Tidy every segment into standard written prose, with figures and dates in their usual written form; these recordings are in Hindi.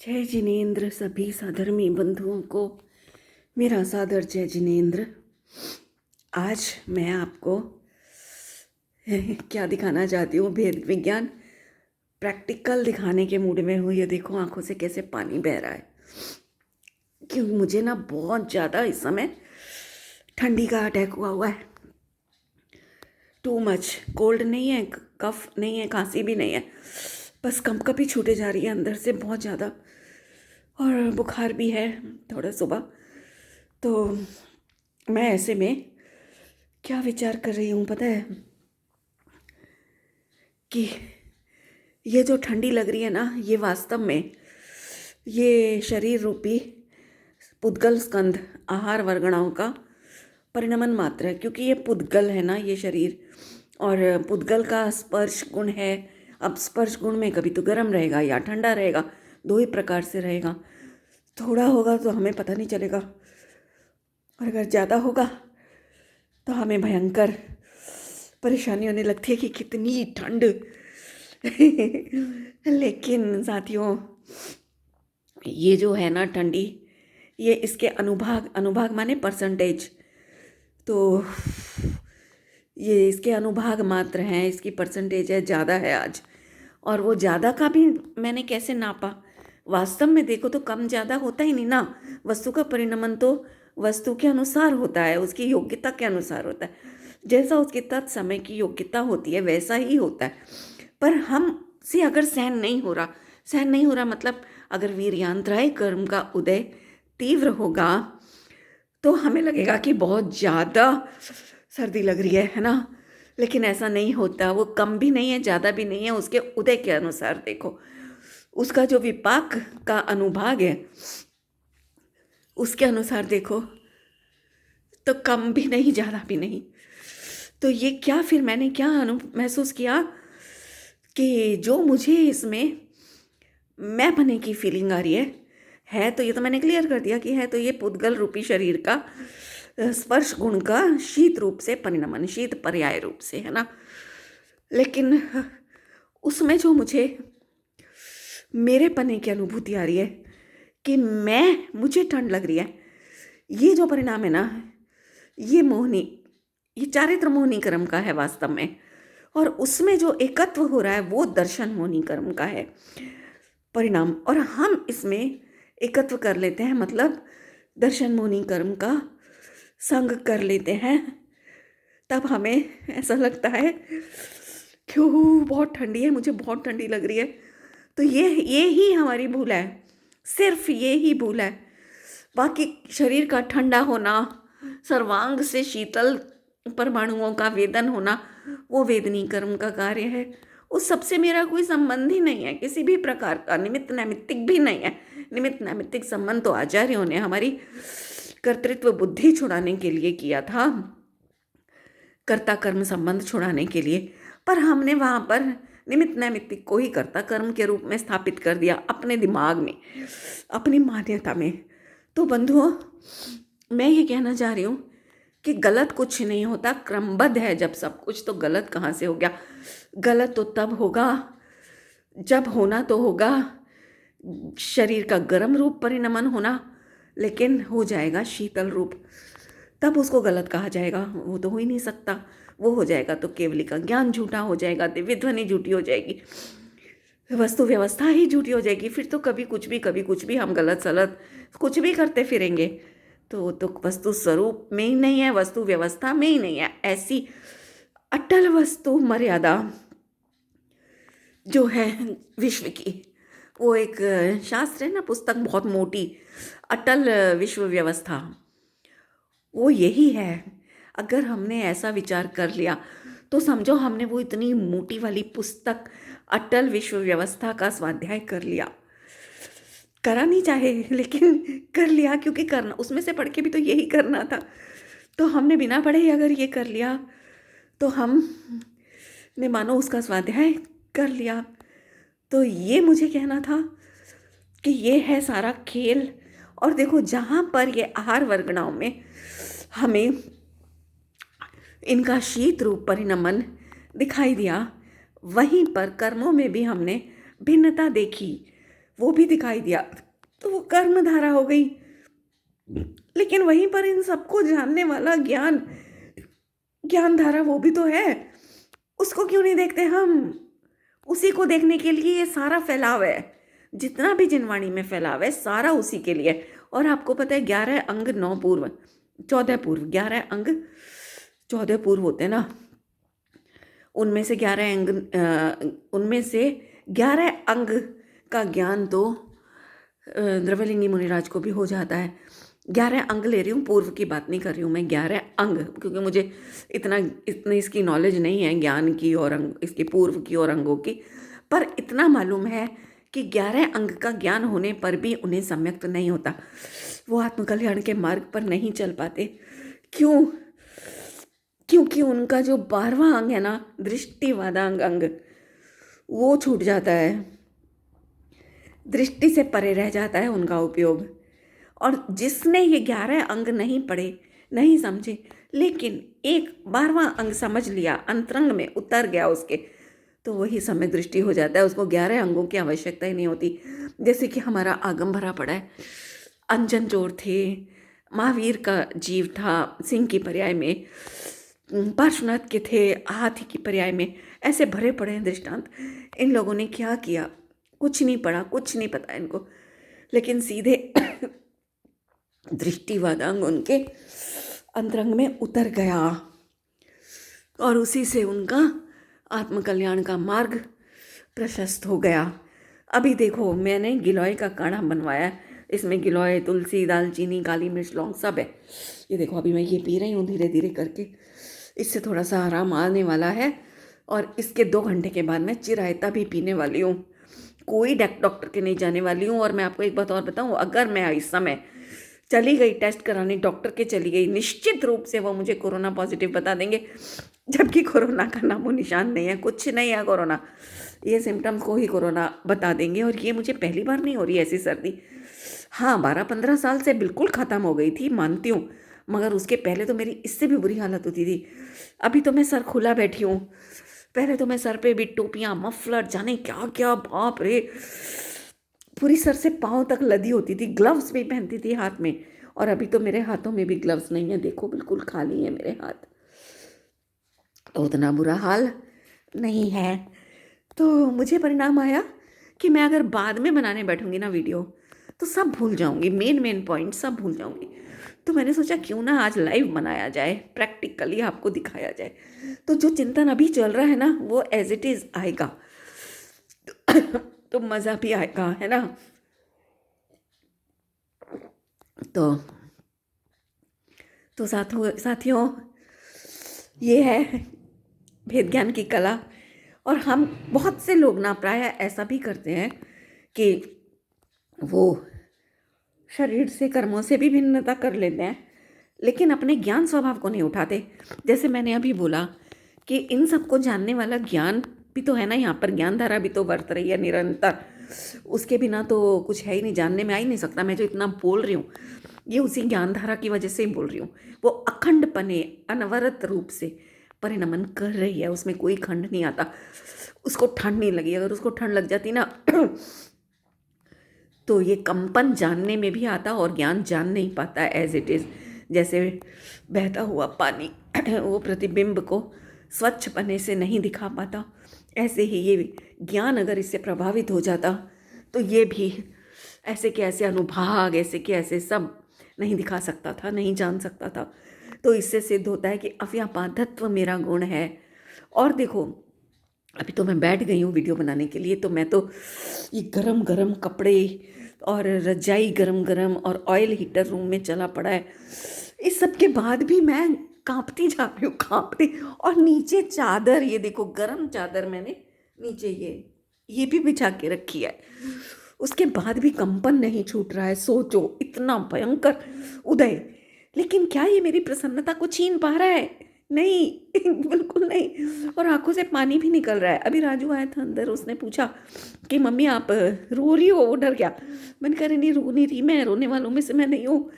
जय जिनेन्द्र। सभी साधर्मी बंधुओं को मेरा सादर जय जिनेन्द्र। आज मैं आपको क्या दिखाना चाहती हूँ, भेद विज्ञान प्रैक्टिकल दिखाने के मूड में हूँ। ये देखो आंखों से कैसे पानी बह रहा है, क्योंकि मुझे ना बहुत ज़्यादा इस समय ठंडी का अटैक हुआ है। टू मच कोल्ड नहीं है, कफ नहीं है, खांसी भी नहीं है, बस कंपकपी छूटे जा रही है अंदर से बहुत ज़्यादा, और बुखार भी है थोड़ा सुबह। तो मैं ऐसे में क्या विचार कर रही हूँ पता है, कि ये जो ठंडी लग रही है ना, ये वास्तव में ये शरीर रूपी पुद्गल स्कंध आहार वर्गणाओं का परिणमन मात्र है। क्योंकि ये पुद्गल है ना, ये शरीर, और पुद्गल का स्पर्श गुण है। अब स्पर्श गुण में कभी तो गर्म रहेगा या ठंडा रहेगा, दो ही प्रकार से रहेगा। थोड़ा होगा तो हमें पता नहीं चलेगा, और अगर ज़्यादा होगा तो हमें भयंकर परेशानी होने लगती है कि कितनी ठंड। लेकिन साथियों, ये जो है ना ठंडी, ये इसके अनुभाग, अनुभाग माने परसेंटेज, तो ये इसके अनुभाग मात्र हैं, इसकी परसेंटेज है ज़्यादा है आज। और वो ज़्यादा का भी मैंने कैसे नापा, वास्तव में देखो तो कम ज़्यादा होता ही नहीं ना। वस्तु का परिणमन तो वस्तु के अनुसार होता है, उसकी योग्यता के अनुसार होता है। जैसा उसके तत्समय की योग्यता होती है वैसा ही होता है। पर हमसे अगर सहन नहीं हो रहा मतलब अगर वीर्यांतराय कर्म का उदय तीव्र होगा तो हमें लगेगा कि बहुत ज़्यादा सर्दी लग रही है ना। लेकिन ऐसा नहीं होता, वो कम भी नहीं है ज़्यादा भी नहीं है, उसके उदय के अनुसार देखो, उसका जो विपाक का अनुभाग है उसके अनुसार देखो, तो कम भी नहीं ज़्यादा भी नहीं। तो ये क्या, फिर मैंने क्या महसूस किया कि जो मुझे इसमें मैं बने की फीलिंग आ रही है तो ये तो मैंने क्लियर कर दिया कि है तो ये पुद्गल रूपी शरीर का स्पर्श गुण का शीत रूप से परिणमन, शीत पर्याय रूप से, है ना। लेकिन उसमें जो मुझे मेरे पने की अनुभूति आ रही है कि मुझे ठंड लग रही है, ये जो परिणाम है ना, ये मोहिनी, ये चारित्र मोहिनी कर्म का है वास्तव में। और उसमें जो एकत्व हो रहा है वो दर्शन मोहिनी कर्म का है परिणाम, और हम इसमें एकत्व कर लेते हैं, मतलब दर्शन मोहिनी कर्म का संग कर लेते हैं। तब हमें ऐसा लगता है क्यों बहुत ठंडी है, मुझे बहुत ठंडी लग रही है। तो ये ही हमारी भूल है, सिर्फ ये ही भूल है। बाकी शरीर का ठंडा होना, सर्वांग से शीतल परमाणुओं का वेदन होना, वो वेदनी कर्म का कार्य है। उस सबसे मेरा कोई संबंध ही नहीं है, किसी भी प्रकार का निमित्त नैमित्तिक भी नहीं है। निमित्त नैमित्तिक संबंध तो आचार्यों ने हमारी कर्तृत्व बुद्धि छुड़ाने के लिए किया था, कर्ता कर्म संबंध छुड़ाने के लिए। पर हमने वहाँ पर निमित्त नैमित्तिक को ही कर्ता कर्म के रूप में स्थापित कर दिया अपने दिमाग में, अपनी मान्यता में। तो बंधुओं, मैं ये कहना चाह रही हूँ कि गलत कुछ नहीं होता, क्रमबद्ध है जब सब कुछ, तो गलत कहाँ से हो गया। गलत तो तब होगा जब होना तो होगा शरीर का गर्म रूप परिणमन होना, लेकिन हो जाएगा शीतल रूप, तब उसको गलत कहा जाएगा। वो तो हो ही नहीं सकता। वो हो जाएगा तो केवली का ज्ञान झूठा हो जाएगा, दिव्य ध्वनि झूठी हो जाएगी, वस्तु व्यवस्था ही झूठी हो जाएगी। फिर तो कभी कुछ भी हम गलत सलत कुछ भी करते फिरेंगे, तो वस्तु स्वरूप में ही नहीं है, वस्तु व्यवस्था में ही नहीं है। ऐसी अटल वस्तु मर्यादा जो है विश्व की, वो एक शास्त्र है ना, पुस्तक बहुत मोटी, अटल विश्व व्यवस्था, वो यही है। अगर हमने ऐसा विचार कर लिया तो समझो हमने वो इतनी मोटी वाली पुस्तक अटल विश्व व्यवस्था का स्वाध्याय कर लिया। करा नहीं चाहे लेकिन कर लिया, क्योंकि करना, उसमें से पढ़ के भी तो यही करना था। तो हमने बिना पढ़े ही अगर ये कर लिया तो हम ने मानो उसका स्वाध्याय कर लिया। तो ये मुझे कहना था कि ये है सारा खेल। और देखो, जहाँ पर ये आहार वर्गणाओं में हमें इनका शीत रूप परिणमन दिखाई दिया, वहीं पर कर्मों में भी हमने भिन्नता देखी। वो भी दिखाई दिया, तो वो कर्म धारा हो गई। लेकिन वहीं पर इन सबको जानने वाला ज्ञान ज्ञान धारा वो भी तो है, उसको क्यों नहीं देखते हम? उसी को देखने के लिए ये सारा फैलाव है, जितना भी जिनवाणी में फैलाव है सारा उसी के लिए। और आपको पता है 11 अंग 9 पूर्व 14 पूर्व, 11 अंग 14 पूर्व होते हैं ना, उनमें से 11 अंग उनमें से 11 अंग का ज्ञान तो द्रव्यलिंगी मुनिराज को भी हो जाता है। 11 अंग ले रही हूँ, पूर्व की बात नहीं कर रही हूँ मैं, 11 अंग, क्योंकि मुझे इतनी इसकी नॉलेज नहीं है ज्ञान की और अंग इसके पूर्व की और अंगों की। पर इतना मालूम है कि 11 अंग का ज्ञान होने पर भी उन्हें सम्यक्त नहीं होता, वो आत्मकल्याण के मार्ग पर नहीं चल पाते। क्यों? क्योंकि उनका जो 12वां अंग है ना, दृष्टिवादांग अंग, वो छूट जाता है, दृष्टि से परे रह जाता है उनका उपयोग। और जिसने ये 11 अंग नहीं पढ़े, नहीं समझे, लेकिन एक 12वां अंग समझ लिया, अंतरंग में उतर गया उसके, तो वही समय दृष्टि हो जाता है, उसको 11 अंगों की आवश्यकता ही नहीं होती। जैसे कि हमारा आगम भरा पड़ा है, अंजन चोर थे, महावीर का जीव था सिंह की पर्याय में, पार्श्वनाथ के थे हाथी की पर्याय में, ऐसे भरे पड़े हैं दृष्टांत। इन लोगों ने क्या किया? कुछ नहीं पढ़ा, कुछ नहीं पता इनको, लेकिन सीधे दृष्टिवादांग उनके अंतरंग में उतर गया और उसी से उनका आत्मकल्याण का मार्ग प्रशस्त हो गया। अभी देखो मैंने गिलोय का काढ़ा बनवाया, इसमें गिलोय, तुलसी, दालचीनी, काली मिर्च, लौंग सब है। ये देखो अभी मैं ये पी रही हूँ धीरे धीरे करके, इससे थोड़ा सा आराम आने वाला है। और इसके 2 घंटे के बाद मैं चिरायता भी पीने वाली हूँ, कोई डॉक्टर के नहीं जाने वाली हूँ। और मैं आपको एक बात और बताऊँ, अगर मैं इस समय चली गई टेस्ट कराने, डॉक्टर के चली गई, निश्चित रूप से वो मुझे कोरोना पॉजिटिव बता देंगे, जबकि कोरोना का नामो निशान नहीं है, कुछ नहीं है कोरोना, ये सिम्टम्स को ही कोरोना बता देंगे। और ये मुझे पहली बार नहीं हो रही ऐसी सर्दी। हाँ 12-15 साल से बिल्कुल ख़त्म हो गई थी, मानती हूँ, मगर उसके पहले तो मेरी इससे भी बुरी हालत होती थी। अभी तो मैं सर खुला बैठी हूँ, पहले तो मैं सर पे भी टोपियाँ, मफलर, जाने क्या क्या, बाप रे, पूरी सर से पाँव तक लदी होती थी, ग्लव्स भी पहनती थी हाथ में। और अभी तो मेरे हाथों में भी ग्लव्स नहीं है, देखो बिल्कुल खाली है मेरे हाथ, तो उतना बुरा हाल नहीं है। तो मुझे परिणाम आया कि मैं अगर बाद में बनाने बैठूंगी ना वीडियो, तो सब भूल जाऊंगी, मेन पॉइंट सब भूल जाऊंगी। तो मैंने सोचा क्यों ना आज लाइव बनाया जाए, प्रैक्टिकली आपको दिखाया जाए, तो जो चिंतन अभी चल रहा है ना वो एज इट इज़ आएगा, तो मज़ा भी आएगा, है ना। तो साथियों ये है भेद ज्ञान की कला। और हम बहुत से लोग ना प्राय ऐसा भी करते हैं कि वो शरीर से, कर्मों से भी भिन्नता कर लेते हैं, लेकिन अपने ज्ञान स्वभाव को नहीं उठाते। जैसे मैंने अभी बोला कि इन सबको जानने वाला ज्ञान भी तो है ना, यहाँ पर ज्ञान धारा भी तो बरत रही है निरंतर, उसके बिना तो कुछ है ही नहीं, जानने में आ ही नहीं सकता। मैं जो इतना बोल रही हूँ ये उसी ज्ञान धारा की वजह से ही बोल रही हूँ, वो अखंडपने अनवरत रूप से परिणमन कर रही है, उसमें कोई खंड नहीं आता। उसको ठंड नहीं लगी, अगर उसको ठंड लग जाती ना तो ये कंपन जानने में भी आता और ज्ञान जान नहीं पाता एज इट इज़। जैसे बहता हुआ पानी वो प्रतिबिंब को स्वच्छ पने से नहीं दिखा पाता, ऐसे ही ये ज्ञान अगर इससे प्रभावित हो जाता तो ये भी ऐसे के ऐसे अनुभाग, ऐसे के ऐसे सब नहीं दिखा सकता था, नहीं जान सकता था। तो इससे सिद्ध होता है कि अव्यापादत्व मेरा गुण है। और देखो अभी तो मैं बैठ गई हूँ वीडियो बनाने के लिए, तो मैं तो ये गरम गरम कपड़े और रजाई गरम गरम और ऑयल हीटर रूम में चला पड़ा है, इस सब के बाद भी मैं कांपती जा रही हूँ, कांपती। और नीचे चादर, ये देखो गरम चादर मैंने नीचे ये भी बिछा के रखी है, उसके बाद भी कंपन नहीं छूट रहा है। सोचो इतना भयंकर उदय, लेकिन क्या ये मेरी प्रसन्नता को छीन पा रहा है? नहीं बिल्कुल नहीं। और आंखों से पानी भी निकल रहा है। अभी राजू आया था अंदर, उसने पूछा कि मम्मी आप रो रही हो, वो डर गया। मैंने कहा नहीं रो नहीं रही, मैं रोने वालों में से मैं नहीं हूँ,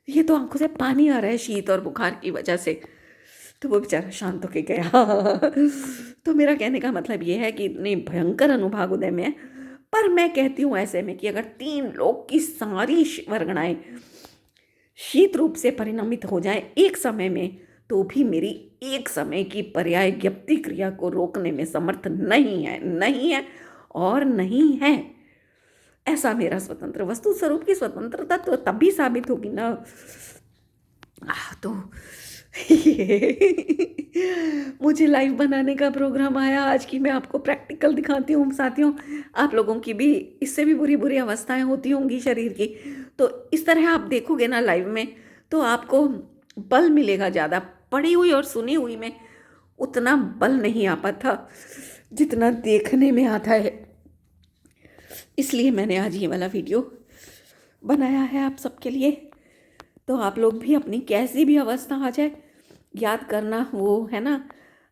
ये तो आंखों से पानी आ रहा है शीत और बुखार की वजह से। तो वो बेचारा शांत होके गया। तो मेरा कहने का मतलब ये है कि इतने भयंकर अनुभाग उदय में है, पर मैं कहती हूँ ऐसे में कि अगर 3 लोग की सारी वर्गणाएं शीत रूप से परिणमित हो जाएं एक समय में, तो भी मेरी एक समय की पर्याय ज्ञप्ति क्रिया को रोकने में समर्थ नहीं है, नहीं है और नहीं है। ऐसा मेरा स्वतंत्र वस्तु स्वरूप की स्वतंत्रता तो तभी साबित होगी ना। तो मुझे लाइव बनाने का प्रोग्राम आया आज की, मैं आपको प्रैक्टिकल दिखाती हूँ साथियों। आप लोगों की भी इससे भी बुरी बुरी अवस्थाएं होती होंगी शरीर की, तो इस तरह आप देखोगे ना लाइव में, तो आपको बल मिलेगा ज़्यादा। पढ़ी हुई और सुनी हुई में उतना बल नहीं आ पाता जितना देखने में आता है। इसलिए मैंने आज ये वाला वीडियो बनाया है आप सबके लिए। तो आप लोग भी अपनी कैसी भी अवस्था आ जाए, याद करना वो है ना,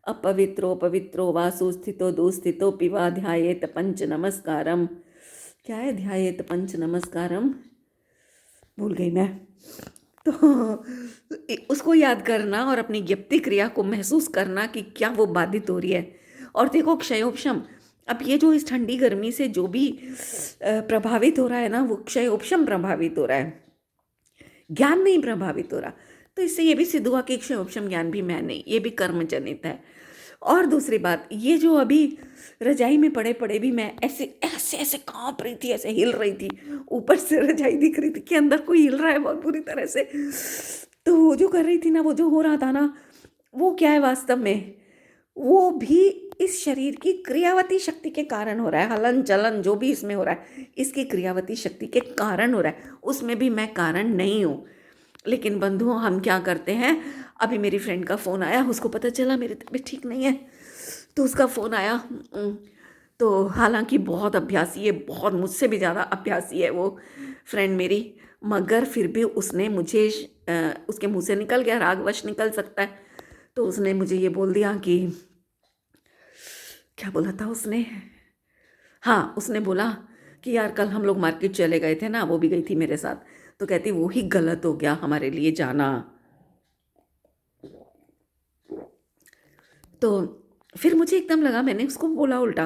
अपवित्रो पवित्रो वासु स्थितो दुस्थितो पिवा ध्यायेत पंच नमस्कारम। क्या है ध्यायेत पंच नमस्कारम, भूल गई मैं। तो उसको याद करना और अपनी ज्ञप्ति क्रिया को महसूस करना कि क्या वो बाधित हो रही है। और देखो क्षयोपशम, अब ये जो इस ठंडी गर्मी से जो भी प्रभावित हो रहा है ना, वो क्षयोपशम प्रभावित हो रहा है, ज्ञान नहीं प्रभावित हो रहा। तो इससे ये भी सिद्ध हुआ कि क्षयोपशम ज्ञान भी मैं नहीं, ये भी कर्म जनित है। और दूसरी बात, ये जो अभी रजाई में पड़े पड़े भी मैं ऐसे ऐसे ऐसे कांप रही थी, ऐसे हिल रही थी, ऊपर से रजाई दिख रही थी कि अंदर कोई हिल रहा है बहुत बुरी तरह से। तो वो जो कर रही थी ना, वो जो हो रहा था ना, वो क्या है वास्तव में, वो भी इस शरीर की क्रियावती शक्ति के कारण हो रहा है। हलन चलन जो भी इसमें हो रहा है, इसकी क्रियावती शक्ति के कारण हो रहा है, उसमें भी मैं कारण नहीं हूँ। लेकिन बंधुओं, हम क्या करते हैं, अभी मेरी फ्रेंड का फ़ोन आया, उसको पता चला मेरी तबीयत ठीक नहीं है, तो उसका फ़ोन आया। तो हालांकि बहुत अभ्यासी है, बहुत मुझसे भी ज़्यादा अभ्यासी है वो फ्रेंड मेरी, मगर फिर भी उसने मुझे उसके मुंह से निकल गया, रागवश निकल सकता है, तो उसने मुझे ये बोल दिया कि, क्या बोला था उसने, हाँ उसने बोला कि यार कल हम लोग मार्केट चले गए थे ना, वो भी गई थी मेरे साथ, तो कहती वो ही गलत हो गया हमारे लिए जाना। तो फिर मुझे एकदम लगा, मैंने उसको बोला उल्टा,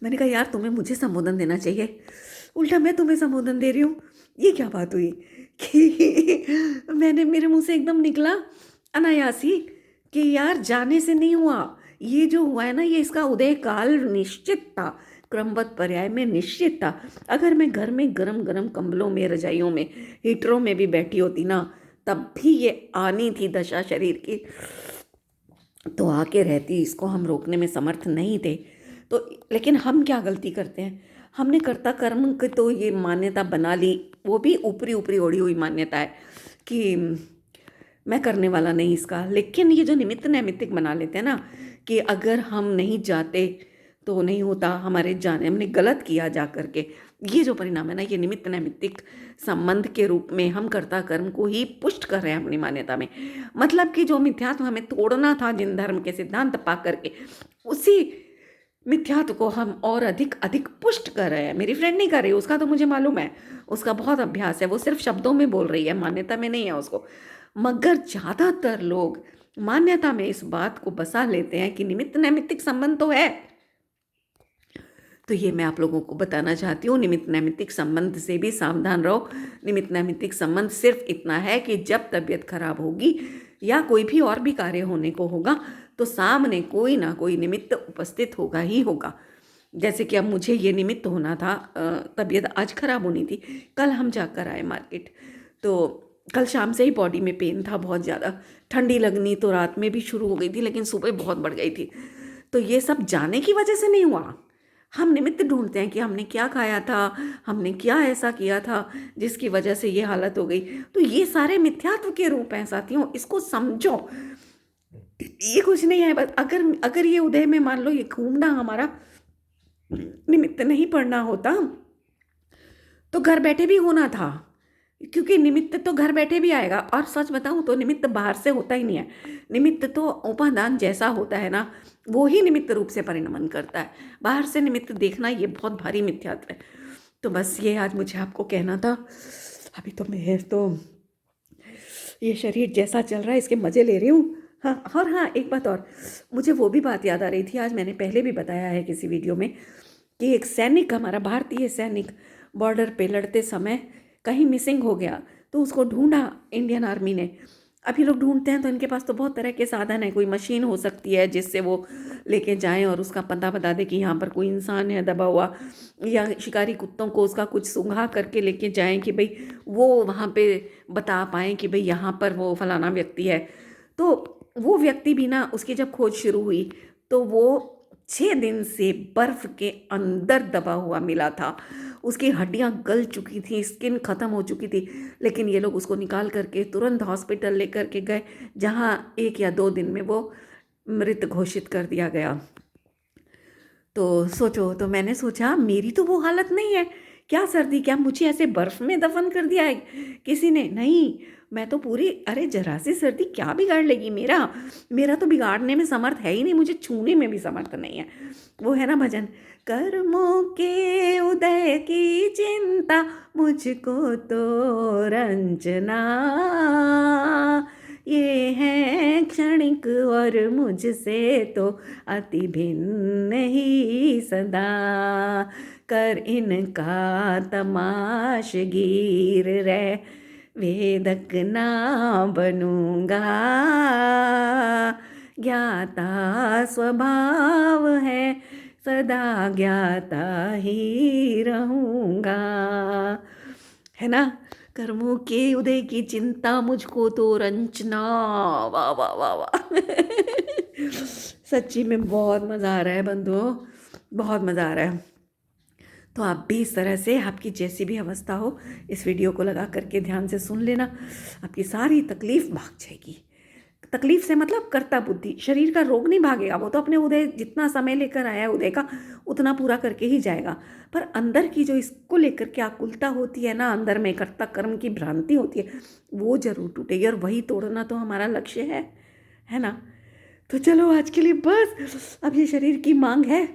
मैंने कहा यार तुम्हें मुझे संबोधन देना चाहिए, उल्टा मैं तुम्हें संबोधन दे रही हूँ, ये क्या बात हुई कि मैंने, मेरे मुंह से एकदम निकला अनायासी कि यार जाने से नहीं हुआ, ये जो हुआ है ना, ये इसका उदय काल निश्चित था, क्रमबद्ध पर्याय में निश्चित था। अगर मैं घर में गरम गरम कंबलों में, रजाइयों में, हीटरों में भी बैठी होती ना, तब भी ये आनी थी दशा शरीर की, तो आके रहती। इसको हम रोकने में समर्थ नहीं थे। तो लेकिन हम क्या गलती करते हैं, हमने कर्ता कर्म की तो ये मान्यता बना ली, वो भी ऊपरी ऊपरी ओढ़ी हुई मान्यता है कि मैं करने वाला नहीं इसका। लेकिन ये जो निमित्त नैमित्तिक बना लेते हैं ना, कि अगर हम नहीं जाते तो नहीं होता, हमारे जाने, हमने गलत किया जा करके, ये जो परिणाम है ना, ये निमित्त नैमित्तिक संबंध के रूप में हम कर्ता कर्म को ही पुष्ट कर रहे हैं अपनी मान्यता में। मतलब कि जो मिथ्यात्व हमें तोड़ना था जिन धर्म के सिद्धांत पा करके, उसी मिथ्यात्व को हम और अधिक अधिक पुष्ट कर रहे हैं। मेरी फ्रेंड नहीं कर रही, उसका तो मुझे मालूम है, उसका बहुत अभ्यास है, वो सिर्फ शब्दों में बोल रही है, मान्यता में नहीं है उसको। मगर ज़्यादातर लोग मान्यता में इस बात को बसा लेते हैं कि निमित्त नैमित्तिक संबंध तो है। तो ये मैं आप लोगों को बताना चाहती हूँ, निमित्त नैमित्तिक संबंध से भी सावधान रहो। निमित्त नैमित्तिक संबंध सिर्फ इतना है कि जब तबीयत खराब होगी या कोई भी और भी कार्य होने को होगा, तो सामने कोई ना कोई निमित्त उपस्थित होगा ही होगा। जैसे कि अब मुझे ये निमित्त होना था, तबीयत आज खराब होनी थी, कल हम जाकर आए मार्केट, तो कल शाम से ही बॉडी में पेन था बहुत ज़्यादा, ठंडी लगनी तो रात में भी शुरू हो गई थी, लेकिन सुबह बहुत बढ़ गई थी। तो ये सब जाने की वजह से नहीं हुआ। हम निमित्त ढूंढते हैं कि हमने क्या खाया था, हमने क्या ऐसा किया था जिसकी वजह से ये हालत हो गई। तो ये सारे मिथ्यात्व के रूप हैं साथियों, इसको समझो। ये कुछ नहीं है, बस अगर ये उदय में मान लो ये घूमना हमारा निमित्त नहीं पड़ना होता, तो घर बैठे भी होना था, क्योंकि निमित्त तो घर बैठे भी आएगा। और सच बताऊं तो निमित्त बाहर से होता ही नहीं है, निमित्त तो उपादान जैसा होता है ना, वो ही निमित्त रूप से परिणमन करता है। बाहर से निमित्त देखना ये बहुत भारी मिथ्यात्व है। तो बस ये आज मुझे आपको कहना था। अभी तो मैं तो ये शरीर जैसा चल रहा है इसके मज़े ले रही हूँ। हाँ, और हाँ एक बात और, मुझे वो भी बात याद आ रही थी, आज मैंने पहले भी बताया है किसी वीडियो में, कि एक सैनिक, हमारा भारतीय सैनिक बॉर्डर पे लड़ते समय कहीं मिसिंग हो गया, तो उसको ढूंढा इंडियन आर्मी ने। अभी लोग ढूंढते हैं तो इनके पास तो बहुत तरह के साधन है, कोई मशीन हो सकती है जिससे वो लेके जाएं और उसका पता बता दे कि यहाँ पर कोई इंसान है दबा हुआ, या शिकारी कुत्तों को उसका कुछ सूंघा करके लेके जाएं कि भाई वो वहाँ पे बता पाएँ कि भाई यहाँ पर वो फलाना व्यक्ति है। तो वो व्यक्ति भी ना, उसकी जब खोज शुरू हुई तो वो 6 दिन से बर्फ़ के अंदर दबा हुआ मिला था। उसकी हड्डियां गल चुकी थी, स्किन ख़त्म हो चुकी थी, लेकिन ये लोग उसको निकाल करके तुरंत हॉस्पिटल लेकर के गए, जहाँ 1 या 2 दिन में वो मृत घोषित कर दिया गया। तो सोचो, तो मैंने सोचा मेरी तो वो हालत नहीं है, क्या सर्दी, क्या मुझे ऐसे बर्फ़ में दफन कर दिया है किसी ने? नहीं, मैं तो पूरी, अरे जरा सी सर्दी क्या बिगाड़ लेगी मेरा, मेरा तो बिगाड़ने में समर्थ है ही नहीं, मुझे छूने में भी समर्थ नहीं है। वो है ना भजन, कर्मों के उदय की चिंता मुझको तो रंजना, ये है क्षणिक और मुझसे तो अति भिन्न ही सदा, कर इनका तमाशगीर रह वेदक ना बनूंगा, ज्ञाता स्वभाव है सदा ज्ञाता ही रहूँगा, है ना। कर्मों के उदय की चिंता मुझको तो रंजना, वाह वाह वाह वाह। सच्ची में बहुत मज़ा आ रहा है बंधुओं, बहुत मज़ा आ रहा है। तो आप भी इस तरह से, आपकी जैसी भी अवस्था हो, इस वीडियो को लगा करके ध्यान से सुन लेना, आपकी सारी तकलीफ भाग जाएगी। तकलीफ से मतलब कर्ता बुद्धि, शरीर का रोग नहीं भागेगा, वो तो अपने उदय जितना समय लेकर आया है उदय का उतना पूरा करके ही जाएगा, पर अंदर की जो इसको लेकर के आकुलता होती है ना, अंदर में कर्ता कर्म की भ्रांति होती है, वो जरूर टूटेगी, और वही तोड़ना तो हमारा लक्ष्य है ना। तो चलो आज के लिए बस, अब ये शरीर की मांग है,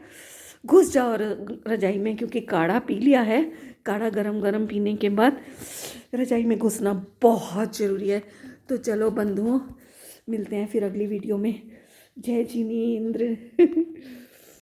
घुस जाओ रजाई में, क्योंकि काढ़ा पी लिया है, काढ़ा गरम गरम पीने के बाद रजाई में घुसना बहुत ज़रूरी है। तो चलो बंधुओं, मिलते हैं फिर अगली वीडियो में। जय जिनेंद्र।